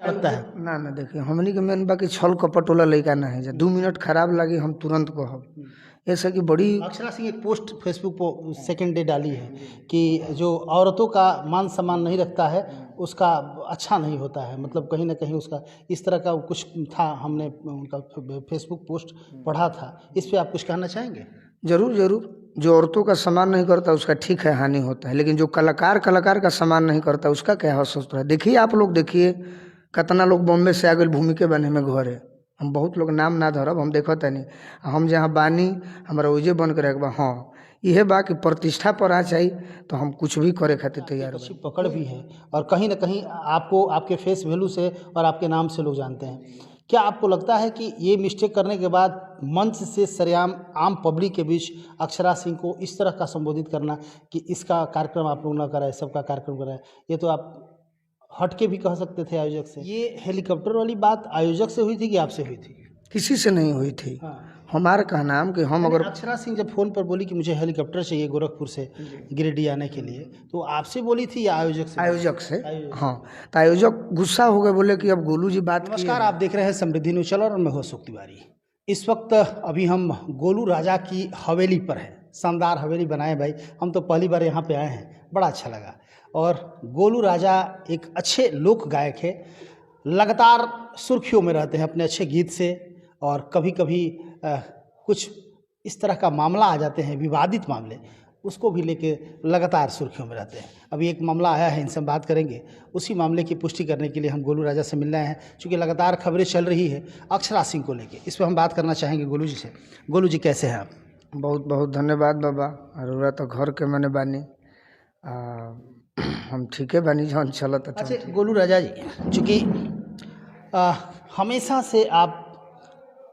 लगता है? ना ना देखिए हमनी के मेन बाकी छल कपट वाला लड़का ना है, 2 मिनट खराब लगे हम तुरंत कहब। ऐसा कि बड़ी अक्षरा सिंह एक पोस्ट फेसबुक पर सेकेंड डे डाली है कि जो औरतों का मान सम्मान नहीं रखता है उसका अच्छा नहीं होता है, मतलब कहीं ना कहीं उसका इस तरह का कुछ था, हमने उनका फेसबुक पोस्ट पढ़ा था। इस पे आप कुछ कहना चाहेंगे? जरूर जरूर, जो औरतों का सम्मान नहीं करता उसका ठीक है हानि होता है, लेकिन जो कलाकार का सम्मान नहीं करता उसका क्या हो सोचता है। देखिए आप लोग देखिए कितना लोग बॉम्बे से आ गए भूमिके बने में घर है, हम बहुत लोग नाम ना धरब, हम देखो तनी हम जहाँ बानी हमारा ओजे बन के रख बा। हाँ यह बा कि प्रतिष्ठा पर आ चाहिए तो हम कुछ भी करे खातिर तैयार अच्छी बा। पकड़ भी है और कहीं ना कहीं आपको आपके फेस वैल्यू से और आपके नाम से लोग जानते हैं। क्या आपको लगता है कि ये मिस्टेक करने के बाद मंच से सरेआम आम पब्लिक के बीच अक्षरा सिंह को इस तरह का संबोधित करना कि इसका कार्यक्रम आप लोग ना कराए, सबका कार्यक्रम कराए, ये तो आप हट के भी कह सकते थे आयोजक से? ये हेलीकॉप्टर वाली बात आयोजक से हुई थी कि आपसे हुई थी? किसी से नहीं हुई थी। हाँ। हमारा कहना है कि हम अगर अक्षरा सिंह जब फ़ोन पर बोली कि मुझे हेलीकॉप्टर चाहिए गोरखपुर से गिरिडीह आने के लिए, तो आपसे बोली थी या आयोजक से? आयोजक से। हाँ तो आयोजक गुस्सा हो गए, बोले कि अब गोलू जी बात किए। नमस्कार, आप देख रहे हैं समृद्धि न्यूज चैनल और मैं हूं अशोक तिवारी। इस वक्त अभी हम गोलू राजा की हवेली पर हैं। शानदार हवेली बनाए भाई, हम तो पहली बार यहाँ पे आए हैं, बड़ा अच्छा लगा। और गोलू राजा एक अच्छे लोक गायक है, लगातार सुर्खियों में रहते हैं अपने अच्छे गीत से, और कभी कभी कुछ इस तरह का मामला आ जाते हैं, विवादित मामले, उसको भी लेके लगातार सुर्खियों में रहते हैं। अभी एक मामला आया है, इनसे हम बात करेंगे। उसी मामले की पुष्टि करने के लिए हम गोलू राजा से मिलने आए हैं, क्योंकि लगातार खबरें चल रही है अक्षरा सिंह को लेके। इस पर हम बात करना चाहेंगे गोलू जी से। गोलू जी कैसे हैं आप? बहुत बहुत धन्यवाद बाबा, अरुरा तो घर के मैंने बानी हम ठीक है बानी जौन चलत। अच्छा गोलू राजा जी, चूँकि हमेशा से आप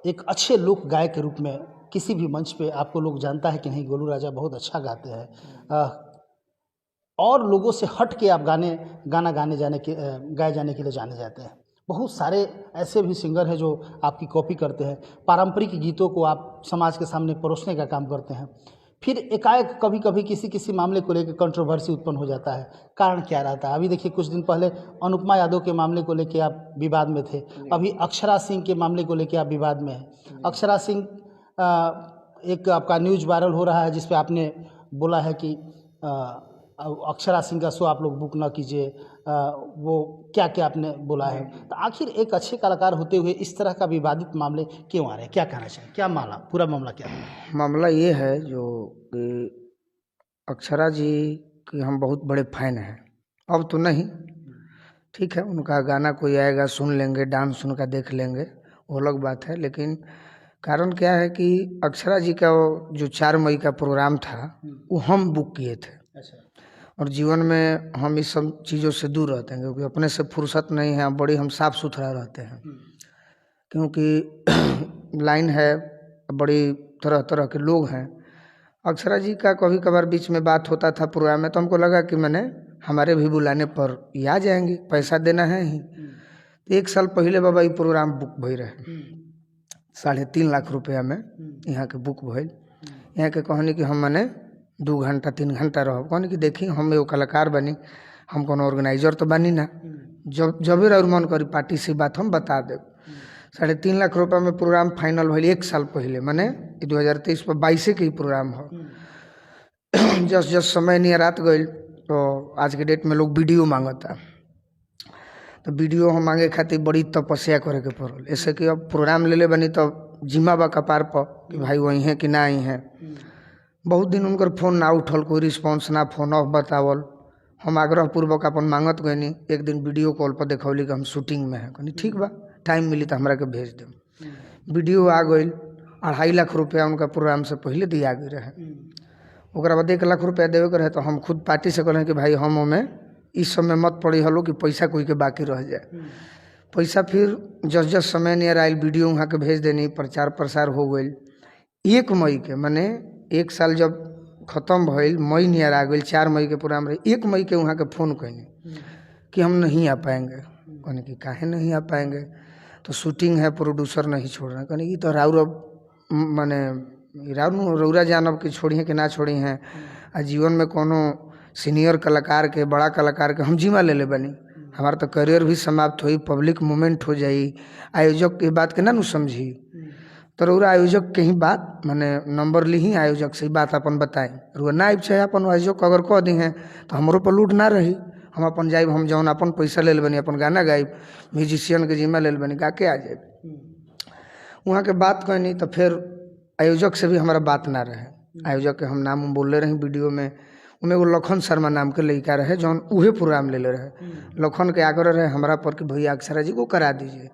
एक अच्छे लोक गायक के रूप में किसी भी मंच पे आपको लोग जानता है कि नहीं गोलू राजा बहुत अच्छा गाते हैं, और लोगों से हट के आप गाना गाए जाने के लिए जाने जाते हैं। बहुत सारे ऐसे भी सिंगर हैं जो आपकी कॉपी करते हैं, पारंपरिक गीतों को आप समाज के सामने परोसने का काम करते हैं, फिर एकाएक कभी कभी किसी मामले को लेकर कंट्रोवर्सी उत्पन्न हो जाता है। कारण क्या रहता है? अभी देखिए कुछ दिन पहले अनुपमा यादव के मामले को लेकर आप विवाद में थे, अभी अक्षरा सिंह के मामले को लेकर आप विवाद में हैं। अक्षरा सिंह एक आपका न्यूज वायरल हो रहा है जिस पे आपने बोला है कि अक्षरा सिंह का शो आप लोग बुक ना कीजिए, वो क्या क्या आपने बोला है। तो आखिर एक अच्छे कलाकार होते हुए इस तरह का विवादित मामले क्यों आ रहे हैं? क्या कहना चाहिए, क्या मामला, पूरा मामला क्या है? मामला ये है जो कि अक्षरा जी के हम बहुत बड़े फैन हैं, अब तो नहीं, ठीक है, उनका गाना कोई आएगा सुन लेंगे, डांस उनका देख लेंगे, वो अलग बात है। लेकिन कारण क्या है कि अक्षरा जी का जो 4 मई का प्रोग्राम था वो हम बुक किए थे। अच्छा। और जीवन में हम इस सब चीज़ों से दूर रहते हैं, क्योंकि अपने से फुर्सत नहीं है, बड़ी हम साफ़ सुथरा रहते हैं। क्योंकि लाइन है, बड़ी तरह तरह के लोग हैं। अक्षरा जी का कभी कभार बीच में बात होता था प्रोग्राम में, तो हमको लगा कि मैंने हमारे भी बुलाने पर ये आ जाएंगे, पैसा देना है ही। तो 1 साल पहले बाबा ये प्रोग्राम बुक भई रहे, 3.5 लाख रुपया में यहाँ के बुक भइल। यहाँ के कहनी कि हम मने 2 घंटा 3 घंटा रह, कहनी कि देखी हम एगो कलाकार बनी, हम कोनो ऑर्गेनाइजर तो बनी ना, जब भी और मन करी पार्टी से बात हम बता दे। 3.5 लाख रुपया में प्रोग्राम फाइनल भइल 1 साल पहले, मने 2023 पर 22 के ही प्रोग्राम हो। जस समय नियर रात गई तो आज के डेट में लोग वीडियो मांगता, तो वीडियो हम मांगे खातिर बड़ी तपस्या करे के पड़ल। ऐसे कि अब प्रोग्राम ले ले बनी तो जिम्मा बा कपार पर कि भाई वही हैं कि ना आई हैं। बहुत दिन उनकर फ़ोन ना उठल, कोई रिस्पॉन्स ना, फोन ऑफ बतावल। हम आग्रह पूर्वक अपन मांगत गनी, एक दिन वीडियो कॉल पर देखौली कि हम शूटिंग में है, कहनी ठीक बा, टाइम मिली तो हमरा के भेज दे। वीडियो आ गई, 2.5 लाख रुपया उनका प्रोग्राम से पहले दिया गई रहे। ओकरा बाद 1 लाख रुपया देवे के रहे, तो हम खुद पार्टी से कहलें कि भाई हम ओमें इस समय मत पड़ी हलो कि पैसा कोई के बाकी रह जाए। पैसा फिर जस समय नियर आयल वीडियो वहाँ के भेज देनी, प्रचार प्रसार हो गई। 1 मई के माने 1 साल जब ख़त्म भइल, मई नियर आ गई, 4 मई के प्रोग्राम रहे, 1 मई के वहाँ के फ़ोन कैनी कि हम नहीं आ पाएंगे। कहने कि काहे नहीं आ पाएंगे, तो शूटिंग है, प्रोड्यूसर नहीं छोड़ रहे। कहने कि तो राउर अब माने रौरा जानब कि छोड़ी हैं कि ना छोड़ी हैं, आ जीवन में कोनो सीनियर कलाकार के, बड़ा कलाकार के हम जिम्मा ले ले बनी, हमारा तो करियर भी समाप्त होई, पब्लिक मूवमेंट हो जाई, आयोजक के बात के ना नु समझी। तो रउरा आयोजक के ही बात माने नंबर ली ही आयोजक से ही बात अपन बताई, रुआ ना आइब चाहे अपन आयोजक अगर कह दी हैं तो हमरो पर लूट ना रही, हम अपन जाइब, हम जौन अपन पैसा ले बनी अपन गाना गाइब, म्यूजिशियन के जिम्मा ले बनी गा के आ जाए। वहाँ के बात कहनी तो फिर आयोजक से भी हमारा बात ना रहे। आयोजक के हम नाम बोले रहे वीडियो में, उनमें वो लखन शर्मा नाम के लड़का रहे जौन उहे प्रोग्राम ले रहे। लखन के आग्रह रहे हमारा पर कि भैया अक्षरा जी को करा दीजिए।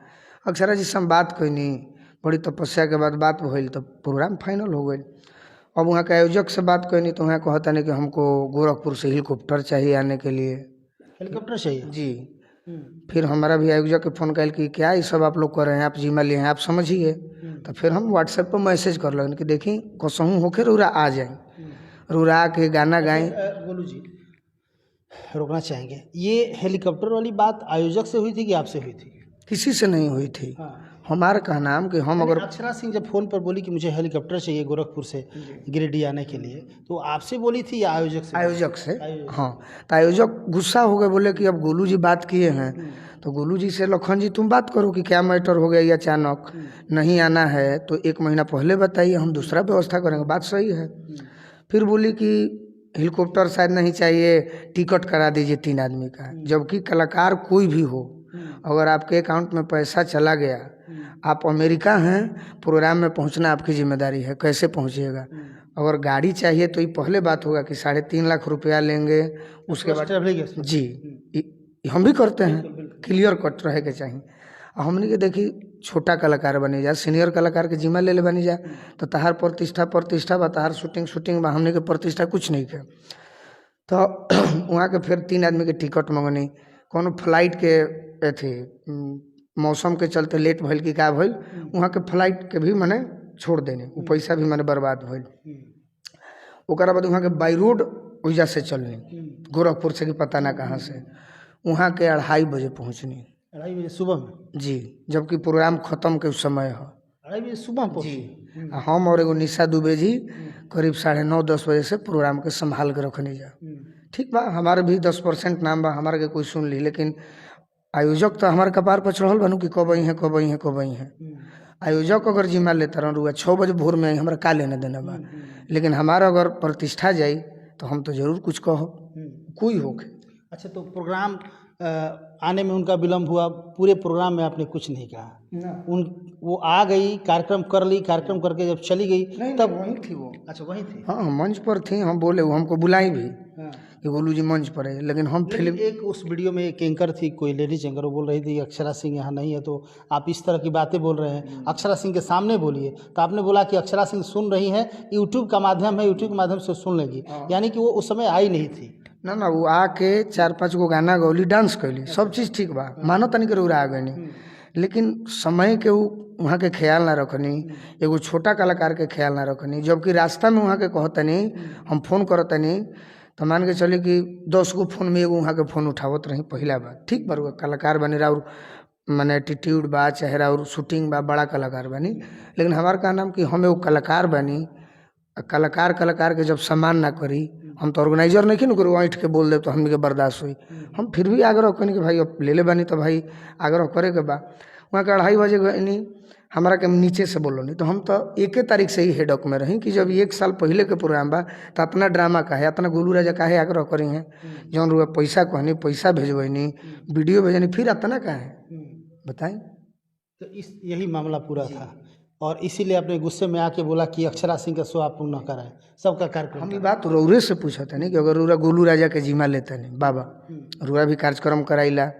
अक्षरा जी से हम बात कहनी, बड़ी तपस्या के बाद बात भइल तो प्रोग्राम फाइनल हो गई। अब वहाँ के आयोजक से बात कहनी तो वहाँ कहता नहीं कि हमको गोरखपुर से हेलीकॉप्टर चाहिए आने के लिए। हेलीकॉप्टर चाहिए जी। फिर हमारा भी आयोजक के फ़ोन कैल कि क्या ये सब आप लोग कर रहे हैं, आप जिम्मा लिए हैं, आप समझिए। तो फिर हम व्हाट्सएप पर मैसेज कर लगन कि देखी कसहूँ होके रूरा आ जाए, रूरा के गाना गाएं। गोलू जी रोकना चाहेंगे, ये हेलीकॉप्टर वाली बात आयोजक से हुई थी कि आपसे हुई थी? किसी से नहीं हुई थी। हमारा कहना हम कि हम अगर अक्षरा सिंह जब फ़ोन पर बोली कि मुझे हेलीकॉप्टर चाहिए गोरखपुर से गिरिडीह आने के लिए, तो आपसे बोली थी या आयोजक से? आयोजक से। हाँ, तो आयोजक गुस्सा हो गए, बोले कि अब गोलू जी बात किए हैं तो गोलू जी से लखन जी तुम बात करो कि क्या मैटर हो गया, या अचानक नहीं आना है तो 1 महीना पहले बताइए, हम दूसरा व्यवस्था करेंगे। बात सही है। फिर बोली कि हेलीकॉप्टर शायद नहीं चाहिए, टिकट करा दीजिए 3 आदमी का। जबकि कलाकार कोई भी हो, अगर आपके अकाउंट में पैसा चला गया, आप अमेरिका हैं, प्रोग्राम में पहुंचना आपकी जिम्मेदारी है, कैसे पहुंचिएगा? अगर गाड़ी चाहिए तो ये पहले बात होगा कि 3.5 लाख रुपया लेंगे, उसके बाद जी हम भी करते हैं, क्लियर कट रहे के चाहिए। हमने के देखी छोटा कलाकार बनी जा, सीनियर कलाकार के जिम्मा ले बनी जा तो तहार प्रतिष्ठा बा, तहार शूटिंग बा, हमने के प्रतिष्ठा कुछ नहीं के। तो वहाँ के फिर 3 आदमी के टिकट मंगनी, कोनो फ्लाइट के अथी मौसम के चलते लेट भइल कि का भइल, वहाँ के फ्लाइट के भी मने छोड़ देने, वो पैसा भी मने बर्बाद भइल। ओकरा बाद वहाँ के बाई रोड वजह से चलनी, गोरखपुर से कि पता ना कहाँ से, वहाँ के 2:30 बजे पहुँचनी। 2:30 बजे सुबह में? जी, जबकि प्रोग्राम ख़त्म के समय है। 2:30 बजे सुबह पहुँची? हम और एगो निशा दुबे जी करीब 9:30-10 बजे से प्रोग्राम के संभाल के रखनी जा। ठीक बा, हमारे भी 10% नाम बा, हमारे के कोई सुन ली, लेकिन आयोजक तो हमारे कपार पर चढ़ल बनू कि कब आई है। आयोजक अगर जिम्मा लेता रहूँ 6 बजे भोर में आई, हमारा का लेना देना बा। लेकिन हमारा अगर प्रतिष्ठा जाई तो हम तो जरूर कुछ कहो, कोई होके। अच्छा, तो प्रोग्राम आने में उनका विलम्ब हुआ, पूरे प्रोग्राम में आपने कुछ नहीं कहा? वो आ गई, कार्यक्रम कर ली, कार्यक्रम करके जब चली गई तब वहीं थी वो। अच्छा, वहीं थी? हाँ, मंच पर थी। हम बोले, वो हमको बुलाई भी कि गोलू जी मंच पर है, लेकिन हम फिल्म एक उस वीडियो में एक एंकर थी, कोई लेडीज एंकर, वो बोल रही थी अक्षरा सिंह यहाँ नहीं है, तो आप इस तरह की बातें बोल रहे हैं, अक्षरा सिंह के सामने बोलिए। तो आपने बोला कि अक्षरा सिंह सुन रही हैं, यूट्यूब का माध्यम है, यूट्यूब के माध्यम से सुन लेगी, यानी कि वो उस समय आई नहीं थी? ना वो आके 4-5 गो गाना गौली, डांस कैली, सब चीज़ ठीक बा, मानो तनी के रउरा आ गई, लेकिन समय के वहाँ के ख्याल ना रखनी, एगो छोटा कलाकार के ख्याल ना रखनी। जबकि रास्ता में वहाँ के कहतनी, हम फोन करतनी तो मान के चले कि 10 गो फोन में एगो वहाँ के फ़ोन उठावत रही। पहला बात ठीक बा, कलाकार बनी रहा और मैंने एटीट्यूड बा, चेहरा और शूटिंग बा, बड़ा कलाकार बनी। लेकिन हमार का नाम कि हम एगो कलाकार बनी, कलाकार के जब सम्मान ना करी, हम तो ऑर्गेनाइजर नहीं न करूँ, ऐठ के बोल दे तो हमने के बर्दाश्त हुई। हम फिर भी आग्रह करें कि भाई अब ले ले बानी तो भाई आग्रह करे के बा। वहाँ के 2:30 बजे गई, हमारा के नीचे से बोलो नहीं, तो हम तो 1 तारीख से ही हेडक में रही कि जब 1 साल पहले के प्रोग्राम बा तो अपना ड्रामा का है, अपना गोलू राजा का है आग्रह करी हैं, जौन रुआ पैसा कहनी, पैसा भेजबनी, वीडियो भेजनी, फिर अपना का है बताएं। तो यही मामला पूरा था, और इसीलिए अपने गुस्से में आके बोला कि अक्षरा सिंह का शो आप न कराएं, सबका कार्यक्रम। हम ये बात रौरे से पूछा था नहीं कि अगर रूरा गोलू राजा के जिम्मा लेते नहीं, बाबा रूरा भी कार्यक्रम कराइला,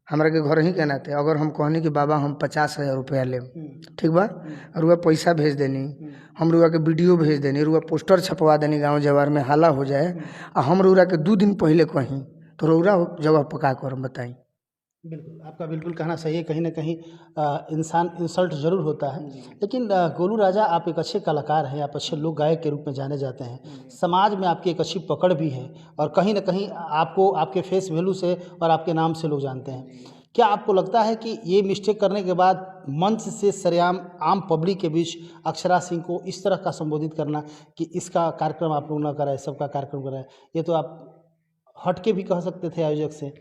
हमारा के घर ही कहना थे। अगर हम कहनी कि बाबा हम 50,000 रुपया लेम, ठीक बा, रुआ पैसा भेज देनी, हम रुआ के वीडियो भेज देनी, रुआ पोस्टर छपवा देनी, गाँव जवार में हाला हो जाए, और हम रुआ के 2 दिन पहले कहीं तो रौरा जगह पका कर बताई। बिल्कुल, आपका बिल्कुल कहना सही है। कहीं ना कहीं इंसान इंसल्ट ज़रूर होता है, लेकिन गोलू राजा आप एक अच्छे कलाकार हैं, आप अच्छे लोक गायक के रूप में जाने जाते हैं, समाज में आपकी एक अच्छी पकड़ भी है, और कहीं ना कहीं आपको आपके फेस वैल्यू से और आपके नाम से लोग जानते हैं। क्या आपको लगता है कि ये मिस्टेक करने के बाद मंच से सरेआम आम पब्लिक के बीच अक्षरा सिंह को इस तरह का संबोधित करना कि इसका कार्यक्रम आप लोग ना कराए, सबका कार्यक्रम कराए, ये तो आप हट के भी कह सकते थे आयोजक से?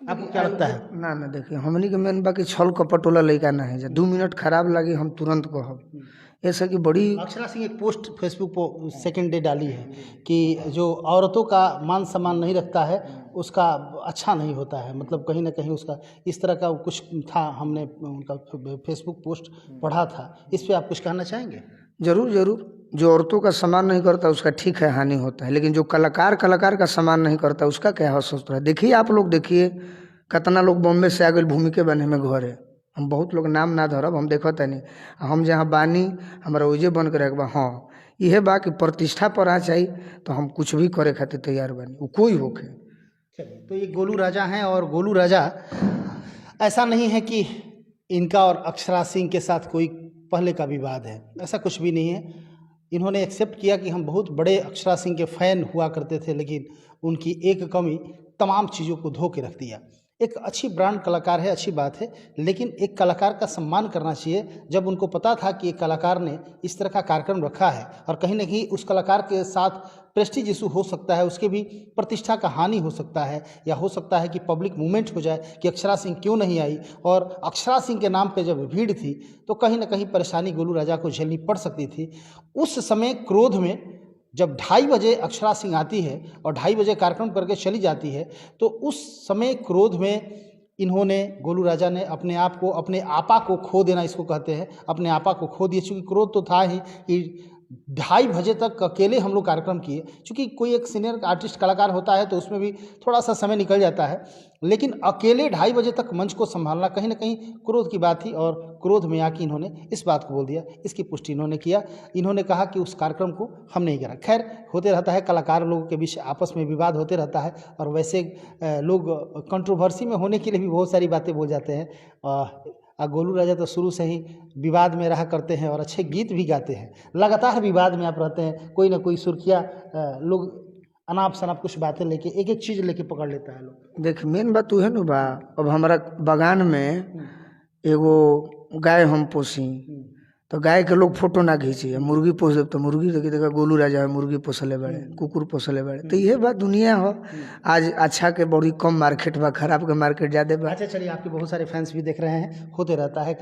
आपको क्या लगता है? ना ना देखिए हमनी के मेन बाकी छल कपट वाला लड़का ना है, 2 मिनट खराब लगी हम तुरंत कहब। ऐसा कि बड़ी अक्षरा सिंह एक पोस्ट फेसबुक पर सेकेंड डे डाली है कि जो औरतों का मान सम्मान नहीं रखता है उसका अच्छा नहीं होता है, मतलब कहीं ना कहीं उसका इस तरह का कुछ था, हमने उनका फेसबुक पोस्ट पढ़ा था। इस पे आप कुछ कहना चाहेंगे? जरूर जरूर, जो औरतों का सम्मान नहीं करता उसका ठीक है हानि होता है, लेकिन जो कलाकार का सम्मान नहीं करता उसका क्या हो सकता है। देखिए आप लोग देखिए कितना लोग बॉम्बे से आ गए भूमि के बने में घर है, हम बहुत लोग नाम ना धरब, हम देखो तनी हम जहाँ बानी हमारा ओजे बन के रखबा। हाँ यह बा कि प्रतिष्ठा पर आ चाहिए तो हम कुछ भी करे खातिर तैयार बनी, वो कोई होके। चलिए, तो ये गोलू राजा हैं और गोलू राजा ऐसा नहीं है कि इनका और अक्षरा सिंह के साथ कोई पहले का विवाद है, ऐसा कुछ भी नहीं है। इन्होंने एक्सेप्ट किया कि हम बहुत बड़े अक्षरा सिंह के फ़ैन हुआ करते थे, लेकिन उनकी एक कमी तमाम चीज़ों को धो के रख दिया। एक अच्छी ब्रांड कलाकार है, अच्छी बात है, लेकिन एक कलाकार का सम्मान करना चाहिए। जब उनको पता था कि एक कलाकार ने इस तरह का कार्यक्रम रखा है और कहीं ना कहीं उस कलाकार के साथ प्रेस्टीज इशू हो सकता है, उसके भी प्रतिष्ठा का हानि हो सकता है, या हो सकता है कि पब्लिक मूवमेंट हो जाए कि अक्षरा सिंह क्यों नहीं आई, और अक्षरा सिंह के नाम पे जब भीड़ थी तो कहीं ना कहीं परेशानी गोलू राजा को झेलनी पड़ सकती थी। उस समय क्रोध में जब 2:30 बजे अक्षरा सिंह आती है और 2:30 बजे कार्यक्रम करके चली जाती है, तो उस समय क्रोध में इन्होंने, गोलू राजा ने अपने आप को, अपने आपा को खो देना इसको कहते हैं, अपने आपा को खो दिए। चूँकि क्रोध तो था ही कि 2:30 बजे तक अकेले हम लोग कार्यक्रम किए। चूँकि कोई एक सीनियर आर्टिस्ट कलाकार होता है तो उसमें भी थोड़ा सा समय निकल जाता है, लेकिन अकेले 2:30 बजे तक मंच को संभालना कहीं ना कहीं क्रोध की बात थी, और क्रोध में आके इन्होंने इस बात को बोल दिया। इसकी पुष्टि इन्होंने किया, इन्होंने कहा कि उस कार्यक्रम को हम नहीं करा। खैर होते रहता है, कलाकार लोगों के बीच आपस में विवाद होते रहता है, और वैसे लोग कंट्रोवर्सी में होने के लिए भी बहुत सारी बातें बोल जाते हैं। गोलू राजा तो शुरू से ही विवाद में रहा करते हैं और अच्छे गीत भी गाते हैं। लगातार विवाद में आप रहते हैं, कोई ना कोई सुर्खियाँ लोग अनाप शनाप कुछ बातें लेके, एक एक चीज़ लेके पकड़ लेता है लोग। देख मेन बात उहे नु बा, अब हमारा बगान में एगो गाय हम पोसी, तो गाय के लोग फोटो ना खींची, मुर्गी पोस तो मुर्गी देखा गोलू राजा है मुर्गी पोसले बड़े, कुकुर पोसले बड़े। तो ये बात दुनिया हो, आज अच्छा के बड़ी कम मार्केट बा, खराब के मार्केट ज़्यादा बा। अच्छा चलिए, आपके बहुत सारे फैंस भी देख रहे हैं, होते रहता है।